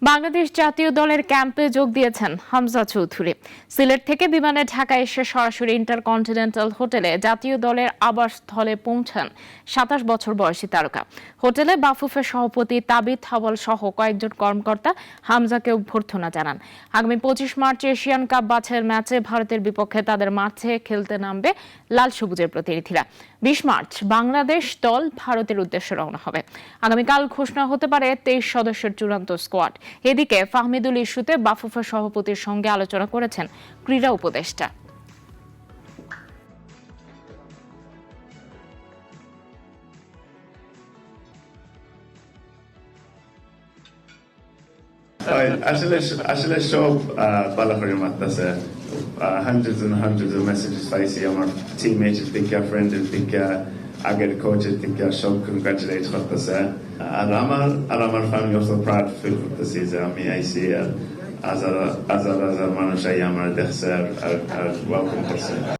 বাংলাদেশ জাতীয় দলের ক্যাম্পে যোগ দিয়েছেন হামজা চৌধুরী। সিলেট থেকে বিমানে ঢাকায় এসে সরাসরি ইন্টারকন্টিনেন্টাল হোটেলে জাতীয় দলের আবাসস্থলে পৌঁছান ২৭ বছর বয়সী তারকা। হোটেলে বাফুফের সভাপতি তাবিথ হাওয়াল সহ কয়েকজন কর্মকর্তা হামজাকে অভ্যর্থনা জানান। আগামী ২৫ মার্চ এশিয়ান কাপ বাছাইয়ের ম্যাচে ভারতের বিপক্ষে তাদের মাঠে খেলতে নামবে লাল সবুজের প্রতিনিধিরা। ২০ মার্চ বাংলাদেশ দল ভারতের উদ্দেশ্যে রওনা হবে। আগামীকাল ঘোষণা হতে পারে ২৩ সদস্যের চূড়ান্ত স্কোয়াড। এদিকে ফাহমিদুল ইস্যুতে বাফুফের সভাপতির সঙ্গে আলোচনা করেছেন ক্রীড়া উপদেষ্টা। আসলে সব পালাফারি মারতেছে। hundreds and hundreds of messages পাইছি আমার টিমমেটের থেকে, ফ্রেন্ডের থেকে, আগের কোচের থেকে, সব কংগ্রাচুলেট করতেছে। আর আমার ফ্যামিলি অবশ্য প্রাউড ফিল করতেছি যে আমি আইসি আর হাজার হাজার মানুষ আমার দেখছে আর ওয়েলকাম করছে।